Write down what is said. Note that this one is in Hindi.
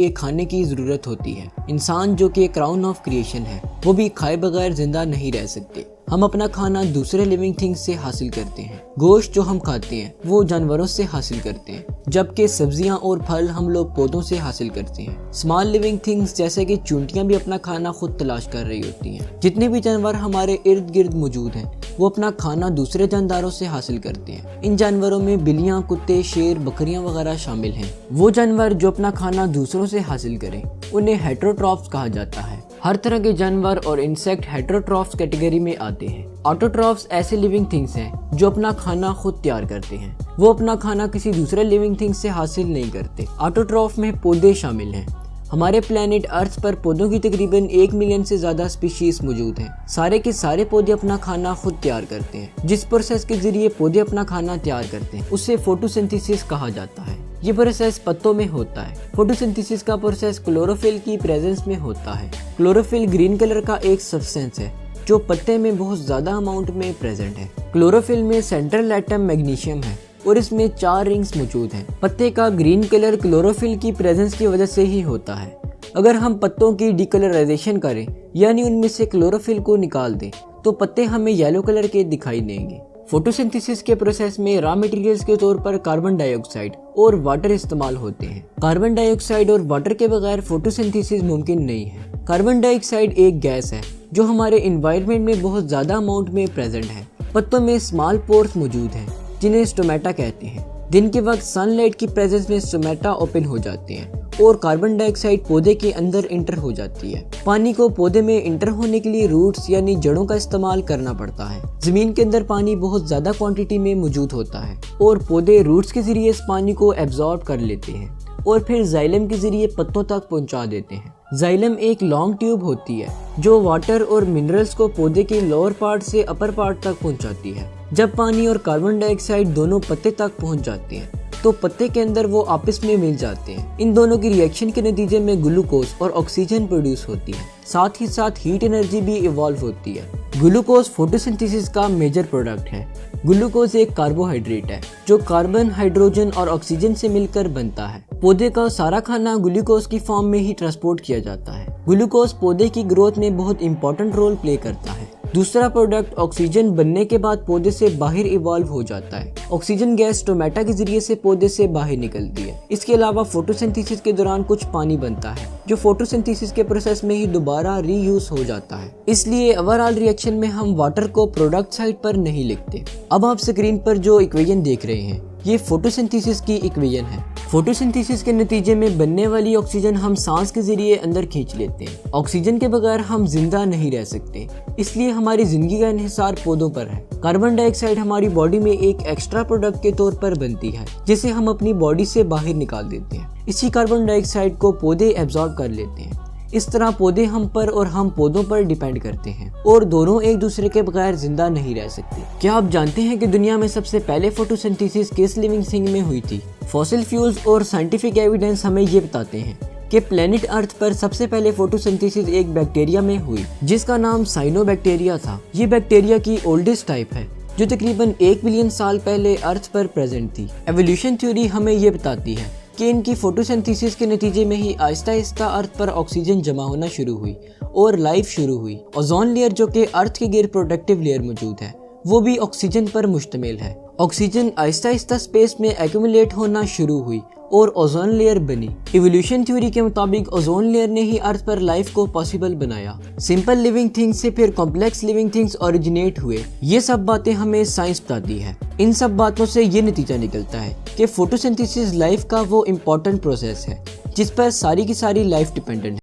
ये खाने की ज़रूरत होती है। इंसान जो कि क्राउन ऑफ क्रिएशन है, वो भी खाए बगैर जिंदा नहीं रह सकते। हम अपना खाना दूसरे लिविंग थिंग्स से हासिल करते हैं। गोश्त जो हम खाते हैं वो जानवरों से हासिल करते हैं, जबकि सब्जियां और फल हम लोग पौधों से हासिल करते हैं। स्मॉल लिविंग थिंग्स जैसे कि चूंटियां भी अपना खाना खुद तलाश कर रही होती हैं। जितने भी जानवर हमारे इर्द गिर्द मौजूद हैं वो अपना खाना दूसरे जानदारों से हासिल करते हैं। इन जानवरों में बिल्लियां, कुत्ते, शेर, बकरियां वगैरह शामिल हैं। वो जानवर जो अपना खाना दूसरों से हासिल करें उन्हें हेटेरोट्रॉफ्स कहा जाता है। हर तरह के जानवर और इंसेक्ट हेटेरोट्रॉफ्स कैटेगरी में आते हैं। ऑटोट्रॉफ्स ऐसे लिविंग थिंग्स हैं जो अपना खाना खुद तैयार करते हैं। वो अपना खाना किसी दूसरे लिविंग थिंग से हासिल नहीं करते। ऑटोट्रॉफ में पौधे शामिल हैं। हमारे प्लेनेट अर्थ पर पौधों की तकरीबन 1 मिलियन से ज्यादा स्पीशीज मौजूद हैं। सारे के सारे पौधे अपना खाना खुद तैयार करते हैं। जिस प्रोसेस के जरिए पौधे अपना खाना तैयार करते हैं उसे फोटोसिंथेसिस कहा जाता है। ये प्रोसेस पत्तों में होता है। फोटोसिंथेसिस का प्रोसेस क्लोरोफिल की प्रेजेंस में होता है। क्लोरोफिल ग्रीन कलर का एक सब्सटेंस है जो पत्ते में बहुत ज्यादा अमाउंट में प्रेजेंट है। क्लोरोफिल में सेंट्रल एटम मैग्नीशियम है और इसमें 4 रिंग्स मौजूद हैं। पत्ते का ग्रीन कलर क्लोरोफिल की प्रेजेंस की वजह से ही होता है। अगर हम पत्तों की डिकलराइजेशन करें यानी उनमें से क्लोरोफिल को निकाल दें तो पत्ते हमें येलो कलर के दिखाई देंगे। फोटोसिंथेसिस के प्रोसेस में रॉ मटेरियल्स के तौर पर कार्बन डाइऑक्साइड और वाटर इस्तेमाल होते हैं। कार्बन डाइऑक्साइड और वाटर के बगैर फोटोसिंथेसिस मुमकिन नहीं है। कार्बन डाइऑक्साइड एक गैस है जो हमारे एनवायरनमेंट में बहुत ज्यादा अमाउंट में प्रेजेंट है। पत्तों में स्मॉल पोर्स मौजूद हैं जिन्हें स्टोमेटा कहते हैं। दिन के वक्त सनलाइट की प्रेजेंस में स्टोमेटा ओपन हो जाते हैं और कार्बन डाइऑक्साइड पौधे के अंदर इंटर हो जाती है। पानी को पौधे में इंटर होने के लिए रूट्स यानी जड़ों का इस्तेमाल करना पड़ता है। जमीन के अंदर पानी बहुत ज्यादा क्वांटिटी में मौजूद होता है और पौधे रूट्स के जरिए इस पानी को एब्जॉर्ब कर लेते हैं और फिर जाइलम के जरिए पत्तों तक पहुंचा देते हैं। जाइलम एक लॉन्ग ट्यूब होती है जो वाटर और मिनरल्स को पौधे के लोअर पार्ट से अपर पार्ट तक पहुंचाती है। जब पानी और कार्बन डाइऑक्साइड दोनों पत्ते तक पहुंच जाते हैं तो पत्ते के अंदर वो आपस में मिल जाते हैं। इन दोनों की रिएक्शन के नतीजे में ग्लूकोज और ऑक्सीजन प्रोड्यूस होती है। साथ ही साथ हीट एनर्जी भी इवॉल्व होती है। ग्लूकोज फोटोसिंथेसिस का मेजर प्रोडक्ट है। ग्लूकोज एक कार्बोहाइड्रेट है जो कार्बन, हाइड्रोजन और ऑक्सीजन से मिलकर बनता है। पौधे का सारा खाना ग्लूकोज की फॉर्म में ही ट्रांसपोर्ट किया जाता है। ग्लूकोज पौधे की ग्रोथ में बहुत इंपॉर्टेंट रोल प्ले करता है। दूसरा प्रोडक्ट ऑक्सीजन बनने के बाद पौधे से बाहर इवॉल्व हो जाता है। ऑक्सीजन गैस स्टोमेटा के जरिए से पौधे से बाहर निकलती है। इसके अलावा फोटोसिंथेसिस के दौरान कुछ पानी बनता है जो फोटोसिंथेसिस के प्रोसेस में ही दोबारा रीयूज हो जाता है। इसलिए ओवरऑल रिएक्शन में हम वाटर को प्रोडक्ट साइड पर नहीं लिखते। अब आप स्क्रीन पर जो इक्वेशन देख रहे हैं ये फोटोसिंथेसिस की इक्वेशन है। फोटोसिंथेसिस के नतीजे में बनने वाली ऑक्सीजन हम सांस के जरिए अंदर खींच लेते हैं। ऑक्सीजन के बगैर हम जिंदा नहीं रह सकते, इसलिए हमारी जिंदगी का इन्हिसार पौधों पर है। कार्बन डाइऑक्साइड हमारी बॉडी में एक एक्स्ट्रा प्रोडक्ट के तौर पर बनती है जिसे हम अपनी बॉडी से बाहर निकाल देते हैं। इसी कार्बन डाइऑक्साइड को पौधे एब्जॉर्ब कर लेते हैं। इस तरह पौधे हम पर और हम पौधों पर डिपेंड करते हैं और दोनों एक दूसरे के बगैर जिंदा नहीं रह सकते। क्या आप जानते हैं कि दुनिया में सबसे पहले फोटोसिंथेसिस किस लिविंग थिंग में हुई थी? फॉसिल फ्यूल्स और साइंटिफिक एविडेंस हमें ये बताते हैं कि प्लेनेट अर्थ पर सबसे पहले फोटोसिंथेसिस एक बैक्टीरिया में हुई जिसका नाम साइनोबैक्टीरिया था। ये बैक्टीरिया की ओल्डेस्ट टाइप है जो तकरीबन 1 बिलियन साल पहले अर्थ पर प्रेजेंट थी। एवोल्यूशन थ्योरी हमें ये बताती है कि इनकी फोटोसिंथेसिस के नतीजे में ही आहिस्ता आहिस्ता अर्थ पर ऑक्सीजन जमा होना शुरू हुई और लाइफ शुरू हुई। ओजोन लेयर जो कि अर्थ के गिर्द प्रोटेक्टिव लेयर मौजूद है वो भी ऑक्सीजन पर मुश्तमिल है। ऑक्सीजन आहिस्ता आहिस्ता स्पेस में एक्यूमुलेट होना शुरू हुई और ओजोन लेयर बनी। इवोल्यूशन थ्योरी के मुताबिक ओजोन लेयर ने ही अर्थ पर लाइफ को पॉसिबल बनाया। सिंपल लिविंग थिंग्स से फिर कॉम्प्लेक्स लिविंग थिंग्स ओरिजिनेट हुए। ये सब बातें हमें साइंस बताती है। इन सब बातों से ये नतीजा निकलता है कि फोटोसिंथेसिस लाइफ का वो इम्पोर्टेंट प्रोसेस है जिस पर सारी की सारी लाइफ डिपेंडेंट है।